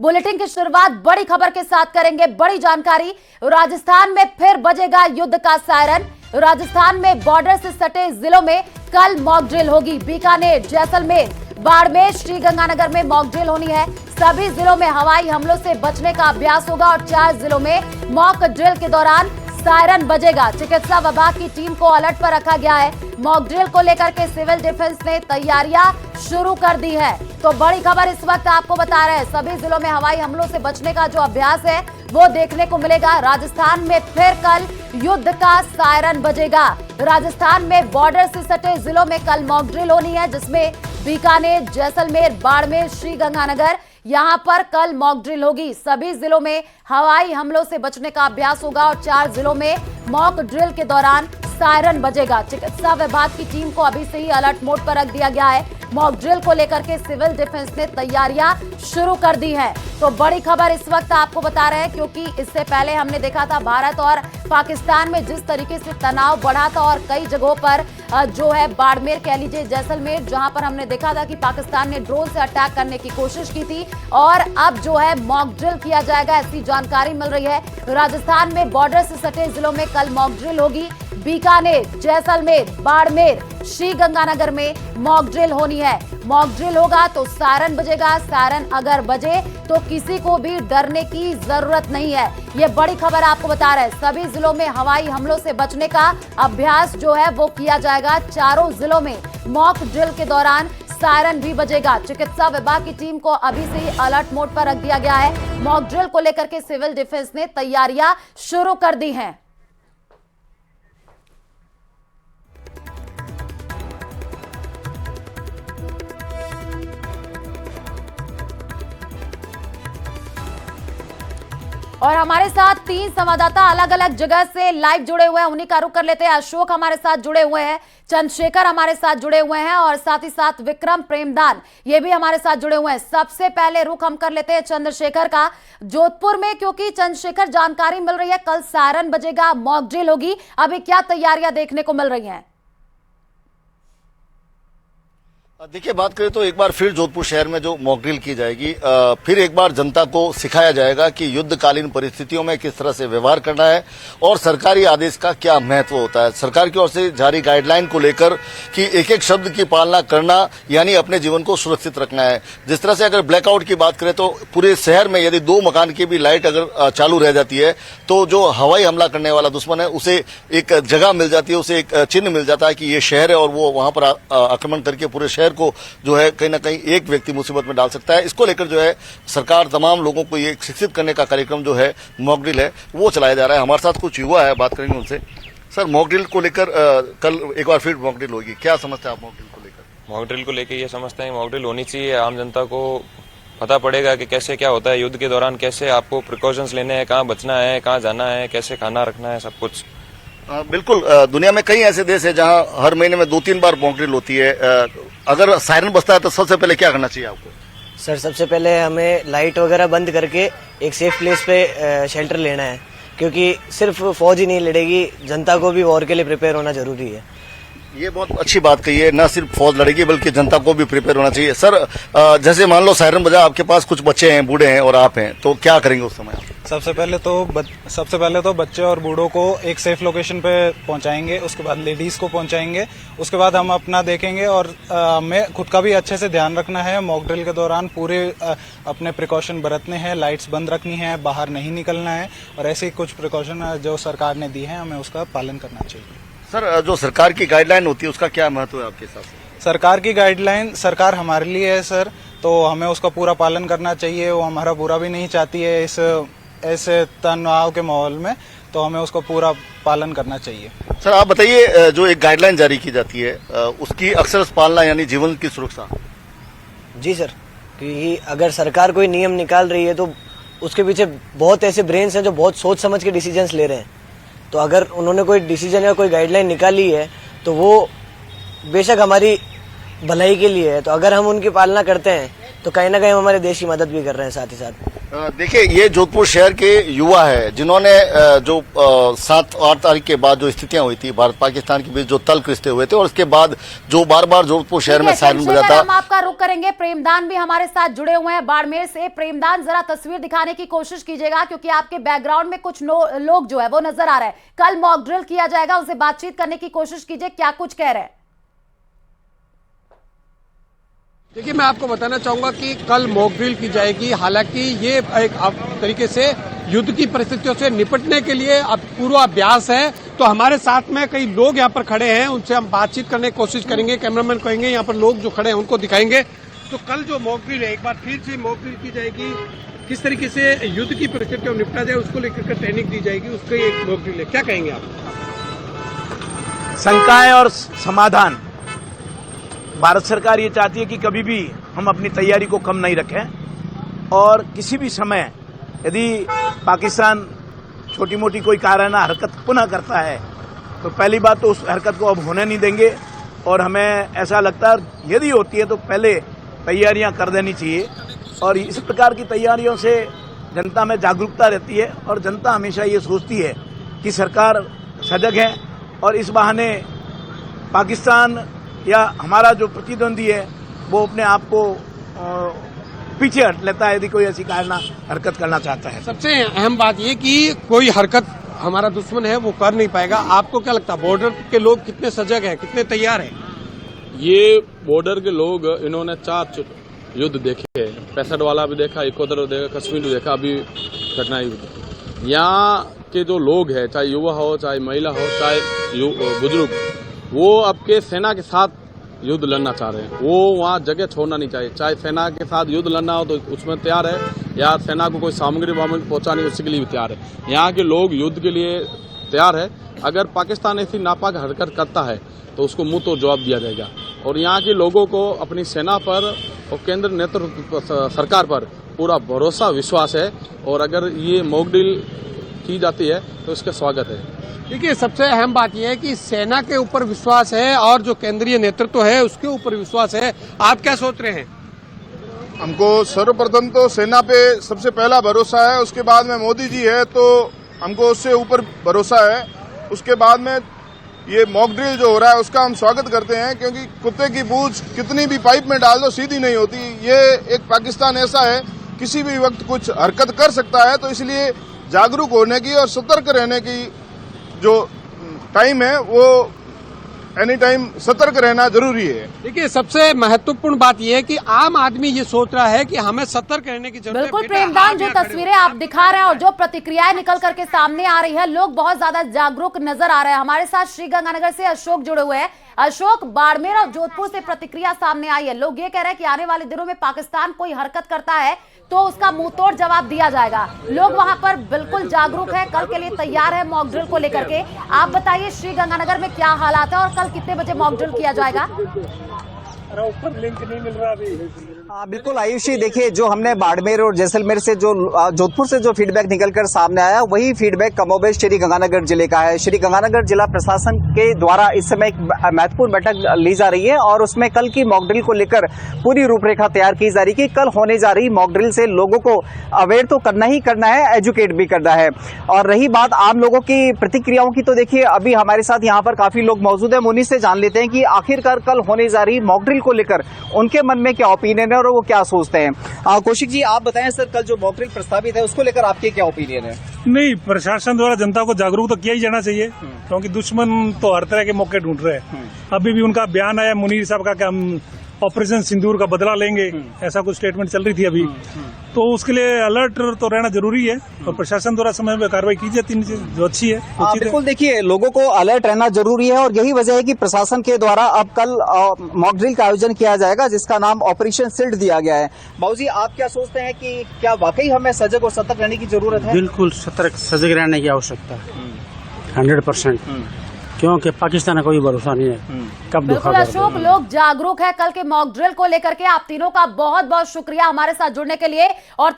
Bulletin की शुरुआत बड़ी खबर के साथ करेंगे। बड़ी जानकारी, राजस्थान में फिर बजेगा युद्ध का सायरन। राजस्थान में बॉर्डर से सटे जिलों में कल मॉक ड्रिल होगी। बीकानेर, जैसलमेर, बाड़मेर, श्रीगंगानगर में मॉक ड्रिल होनी है। सभी जिलों में हवाई हमलों से बचने का अभ्यास होगा और 4 जिलों में मॉक ड्रिल के दौरान सायरन बजेगा। चिकित्सा विभाग की टीम को अलर्ट पर रखा गया है। मॉक ड्रिल को लेकर के सिविल डिफेंस ने तैयारियां शुरू कर दी है। तो बड़ी खबर इस वक्त आपको बता रहे हैं, सभी जिलों में हवाई हमलों से बचने का जो अभ्यास है वो देखने को मिलेगा। राजस्थान में फिर कल युद्ध का सायरन बजेगा। राजस्थान में बॉर्डर से सटे जिलों में कल मॉक ड्रिल होनी है, जिसमें बीकानेर, जैसलमेर, बाड़मेर, श्रीगंगानगर, यहां पर कल मॉक ड्रिल होगी। सभी जिलों में हवाई हमलों से बचने का अभ्यास होगा और 4 जिलों में मॉक ड्रिल के दौरान सायरन बजेगा। चिकित्सा विभाग की टीम को अभी से ही अलर्ट मोड पर रख दिया गया है। मॉक ड्रिल को लेकर के सिविल डिफेंस ने तैयारियां शुरू कर दी हैं। तो बड़ी खबर इस वक्त आपको बता रहे हैं, क्योंकि इससे पहले हमने देखा था भारत और पाकिस्तान में जिस तरीके से तनाव बढ़ा था और कई जगहों पर जो है बाड़मेर कह लीजिए, जैसलमेर, जहां पर हमने देखा था कि पाकिस्तान ने ड्रोन से अटैक करने की कोशिश की थी और अब जो है मॉक ड्रिल किया जाएगा, ऐसी जानकारी मिल रही है। राजस्थान में बॉर्डर से सटे जिलों में कल मॉक ड्रिल होगी। बीकानेर, जैसलमेर, बाड़मेर, श्रीगंगानगर में मॉक ड्रिल होनी है। मॉक ड्रिल होगा तो सायरन बजेगा। सायरन अगर बजे तो किसी को भी डरने की जरूरत नहीं है। ये बड़ी खबर आपको बता रहे हैं। सभी जिलों में हवाई हमलों से बचने का अभ्यास जो है वो किया जाएगा। चारों जिलों में मॉक ड्रिल के दौरान सायरन भी बजेगा। चिकित्सा विभाग की टीम को अभी से ही अलर्ट मोड पर रख दिया गया है। मॉक ड्रिल को लेकर के सिविल डिफेंस ने तैयारियां शुरू कर दी हैं। और हमारे साथ 3 संवाददाता अलग अलग जगह से लाइव जुड़े हुए हैं, उन्हीं का रुख कर लेते हैं। अशोक हमारे साथ जुड़े हुए हैं, चंद्रशेखर हमारे साथ जुड़े हुए हैं और साथ ही साथ विक्रम प्रेमदान ये भी हमारे साथ जुड़े हुए हैं। सबसे पहले रुख हम कर लेते हैं चंद्रशेखर का, जोधपुर में, क्योंकि चंद्रशेखर जानकारी मिल रही है कल सायरन बजेगा, मॉक ड्रिल होगी। अभी क्या तैयारियां देखने को मिल रही हैं? देखिए, बात करें तो एक बार फिर जोधपुर शहर में जो मॉक ड्रिल की जाएगी, फिर एक बार जनता को सिखाया जाएगा कि युद्धकालीन परिस्थितियों में किस तरह से व्यवहार करना है और सरकारी आदेश का क्या महत्व होता है। सरकार की ओर से जारी गाइडलाइन को लेकर कि एक एक शब्द की पालना करना, यानी अपने जीवन को सुरक्षित रखना है। जिस तरह से अगर ब्लैकआउट की बात करें तो पूरे शहर में यदि 2 मकान की भी लाइट अगर चालू रह जाती है तो जो हवाई हमला करने वाला दुश्मन है उसे एक जगह मिल जाती है, उसे एक चिन्ह मिल जाता है कि ये शहर है और वो वहां पर आक्रमण करके पूरे शहर को जो है कहीं ना कहीं एक व्यक्ति मुसीबत में डाल सकता है। इसको लेकर जो है सरकार तमाम लोगों को ये शिक्षित करने का कार्यक्रम जो है मॉक ड्रिल है वो चलाया जा रहा है। हमारे साथ कुछ युवा है, बात करेंगे उनसे। सर, मॉक ड्रिल को लेकर कल एक बार फिर मॉक ड्रिल होगी, क्या समझते हैं आप मॉक ड्रिल को लेकर? मॉक ड्रिल को लेकर ये समझते हैं मॉक ड्रिल होनी चाहिए। आम जनता को पता पड़ेगा कि कैसे क्या होता है युद्ध के दौरान, कैसे आपको प्रिकॉशंस लेने हैं, कहाँ बचना है, कहाँ जाना है, कैसे खाना रखना है, सब कुछ। बिल्कुल, दुनिया में कई ऐसे देश है जहां हर महीने में 2-3 बार मॉक ड्रिल होती है। अगर सायरन बजता है तो सबसे पहले क्या करना चाहिए आपको? सर, सबसे पहले हमें लाइट वगैरह बंद करके एक सेफ प्लेस पे शेल्टर लेना है, क्योंकि सिर्फ फौज ही नहीं लड़ेगी, जनता को भी वॉर के लिए प्रिपेयर होना जरूरी है। ये बहुत अच्छी बात कही है, न सिर्फ फौज लड़ेगी बल्कि जनता को भी प्रिपेयर होना चाहिए। सर, जैसे मान लो सायरन बजा, आपके पास कुछ बच्चे हैं, बूढ़े हैं और आप हैं, तो क्या करेंगे उस समय? सबसे पहले तो बच्चे और बूढ़ों को एक सेफ लोकेशन पे पहुंचाएंगे, उसके बाद लेडीज को पहुंचाएंगे, उसके बाद हम अपना देखेंगे और हमें खुद का भी अच्छे से ध्यान रखना है। मॉक ड्रिल के दौरान पूरे अपने प्रिकॉशन बरतने हैं, लाइट्स बंद रखनी है, बाहर नहीं निकलना है और ऐसे कुछ प्रिकॉशन जो सरकार ने दी है हमें उसका पालन करना चाहिए। सर, जो सरकार की गाइडलाइन होती है उसका क्या महत्व है आपके हिसाब से? सरकार की गाइडलाइन, सरकार हमारे लिए है सर, तो हमें उसका पूरा पालन करना चाहिए। वो हमारा बुरा भी नहीं चाहती है इस ऐसे तनाव के माहौल में, तो हमें उसका पूरा पालन करना चाहिए। सर, आप बताइए, जो एक गाइडलाइन जारी की जाती है उसकी अक्सर पालना यानी जीवन की सुरक्षा। जी सर, क्योंकि अगर सरकार कोई नियम निकाल रही है तो उसके पीछे बहुत ऐसे ब्रेन्स हैं जो बहुत सोच समझ के डिसीजंस ले रहे हैं। तो अगर उन्होंने कोई डिसीजन या कोई गाइडलाइन निकाली है तो वो बेशक हमारी भलाई के लिए है, तो अगर हम उनकी पालना करते हैं तो तो कहीं ना कहीं हम हमारे देश की मदद भी कर रहे हैं साथ ही साथ। देखिए, ये जोधपुर शहर के युवा है जिन्होंने जो 7-8 तारीख के बाद जो स्थितियां हुई थी भारत पाकिस्तान के बीच, जो तल्ख रिश्ते हुए थे, और उसके बाद जो बार बार जोधपुर शहर में सायरन बजा था। हम आपका रुख करेंगे। प्रेमदान भी हमारे साथ जुड़े हुए हैं बाड़मेर से। प्रेमदान, जरा तस्वीर दिखाने की कोशिश कीजिएगा, क्योंकि आपके बैकग्राउंड में कुछ लोग जो है वो नजर आ रहे हैं। कल मॉक ड्रिल किया जाएगा, उनसे बातचीत करने की कोशिश कीजिए, क्या कुछ कह रहे हैं। देखिए, मैं आपको बताना चाहूंगा कि कल मॉक ड्रिल की जाएगी। हालांकि ये एक तरीके से युद्ध की परिस्थितियों से निपटने के लिए अब पूर्वाभ्यास है। तो हमारे साथ में कई लोग यहाँ पर खड़े हैं, उनसे हम बातचीत करने की कोशिश करेंगे। कैमरामैन कहेंगे यहाँ पर लोग जो खड़े हैं उनको दिखाएंगे। तो कल जो मॉक ड्रिल है, एक बार फिर से मॉक ड्रिल की जाएगी, किस तरीके से युद्ध की परिस्थितियों में निपटा जाए उसको लेकर ट्रेनिंग दी जाएगी, उसका एक मॉक ड्रिल है। क्या कहेंगे आप? शंकाएं और समाधान। भारत सरकार ये चाहती है कि कभी भी हम अपनी तैयारी को कम नहीं रखें, और किसी भी समय यदि पाकिस्तान छोटी मोटी कोई काराना हरकत पुनः करता है तो पहली बात तो उस हरकत को अब होने नहीं देंगे। और हमें ऐसा लगता है यदि होती है तो पहले तैयारियां कर देनी चाहिए, और इस प्रकार की तैयारियों से जनता में जागरूकता रहती है, और जनता हमेशा ये सोचती है कि सरकार सजग है, और इस बहाने पाकिस्तान या हमारा जो प्रतिद्वंदी है वो अपने आप को पीछे हट लेता है यदि कोई ऐसी कारणा हरकत करना चाहता है। सबसे अहम बात ये कि कोई हरकत हमारा दुश्मन है वो कर नहीं पाएगा। आपको क्या लगता है, बॉर्डर के लोग कितने सजग हैं, कितने तैयार हैं? ये बॉर्डर के लोग, इन्होंने 4 युद्ध देखे हैं। 65 वाला भी देखा, 71 देखा, कश्मीर भी देखा, अभी घटना यहाँ के जो लोग हैं, चाहे युवा हो, चाहे महिला हो, चाहे बुजुर्ग, वो आपके सेना के साथ युद्ध लड़ना चाह रहे हैं। वो वहाँ जगह छोड़ना नहीं चाहिए। चाहे सेना के साथ युद्ध लड़ना हो तो उसमें तैयार है, या सेना को कोई सामग्री पहुंचानी उसके लिए भी तैयार है। यहाँ के लोग युद्ध के लिए तैयार है। अगर पाकिस्तान ऐसी नापाक हरकत करता है तो उसको मुंह तो जवाब दिया जाएगा। और यहाँ के लोगों को अपनी सेना पर और केंद्र नेतृत्व सरकार पर पूरा भरोसा, विश्वास है, और अगर ये मॉक ड्रिल की जाती है तो इसका स्वागत है। देखिए, सबसे अहम बात यह है कि सेना के ऊपर विश्वास है और जो केंद्रीय नेतृत्व है उसके ऊपर विश्वास है। आप क्या सोच रहे हैं? हमको सर्वप्रथम तो सेना पे सबसे पहला भरोसा है, उसके बाद में मोदी जी है तो हमको उससे ऊपर भरोसा है। उसके बाद में ये मॉक ड्रिल जो हो रहा है उसका हम स्वागत करते हैं, क्योंकि कुत्ते की पूंछ कितनी भी पाइप में डाल दो सीधी नहीं होती। ये एक पाकिस्तान ऐसा है, किसी भी वक्त कुछ हरकत कर सकता है, तो इसलिए जागरूक होने की और सतर्क रहने की जो टाइम है वो एनी टाइम सतर्क रहना जरूरी है। देखिए, सबसे महत्वपूर्ण बात यह है कि आम आदमी ये सोच रहा है कि हमें सतर्क रहने की जरूरत है। बिल्कुल प्रेमदान, जो तस्वीरें आप दिखा रहे हैं और जो प्रतिक्रियाएं निकल करके सामने आ रही है, लोग बहुत ज्यादा जागरूक नजर आ रहे हैं। हमारे साथ श्रीगंगानगर से अशोक जुड़े हुए हैं। अशोक, बाड़मेर और जोधपुर से प्रतिक्रिया सामने आई है। लोग ये कह रहे हैं कि आने वाले दिनों में पाकिस्तान कोई हरकत करता है तो उसका मुंहतोड़ जवाब दिया जाएगा। लोग वहां पर बिल्कुल जागरूक है, कल के लिए तैयार है मॉक ड्रिल को लेकर के। आप बताइए श्रीगंगानगर में क्या हालात है और कल कितने बजे मॉक ड्रिल किया जाएगा? लिंक नहीं मिल रहा अभी। बिल्कुल आयुषी, देखिए जो हमने बाड़मेर और जैसलमेर से जो जोधपुर से जो फीडबैक निकलकर सामने आया, वही फीडबैक कमोबेश श्रीगंगानगर जिले का है। श्रीगंगानगर जिला प्रशासन के द्वारा इस समय एक महत्वपूर्ण बैठक ली जा रही है और उसमें कल की मॉक ड्रिल को लेकर पूरी रूपरेखा तैयार की जा रही है कि कल होने जा रही मॉक ड्रिल से लोगों को अवेयर तो करना ही करना है, एजुकेट भी करना है। और रही बात आम लोगों की प्रतिक्रियाओं की, तो देखिए अभी हमारे साथ यहाँ पर काफी लोग मौजूद है। उन्हीं से जान लेते हैं कि आखिरकार कल होने जा रही मॉक ड्रिल को लेकर उनके मन में क्या ओपिनियन है और वो क्या सोचते हैं। कौशिक जी, आप बताएं सर, कल जो मॉक ड्रिल प्रस्तावित है उसको लेकर आपके क्या ओपिनियन है? नहीं, प्रशासन द्वारा जनता को जागरूक तो किया ही जाना चाहिए, क्योंकि दुश्मन तो हर तरह के मौके ढूंढ रहे हैं। अभी भी उनका बयान आया मुनीर साहब का कि हम ऑपरेशन सिंदूर का बदला लेंगे, ऐसा कुछ स्टेटमेंट चल रही थी अभी। तो उसके लिए अलर्ट तो रहना जरूरी है और प्रशासन द्वारा समय में कार्रवाई की जाती है जो अच्छी है। बिल्कुल, देखिए लोगों को अलर्ट रहना जरूरी है और यही वजह है कि प्रशासन के द्वारा अब कल मॉक ड्रिल का आयोजन किया जाएगा, जिसका नाम ऑपरेशन सिल्ड दिया गया है। बाबूजी, आप क्या सोचते हैं कि क्या वाकई हमें सजग और सतर्क रहने की जरूरत है? बिल्कुल सतर्क सजग रहने की आवश्यकता है 100%, क्योंकि पाकिस्तान का कोई भरोसा नहीं है कब बिल्कुल अशोक, लोग जागरूक है कल के मॉक ड्रिल को लेकर के। आप तीनों का बहुत बहुत शुक्रिया हमारे साथ जुड़ने के लिए। और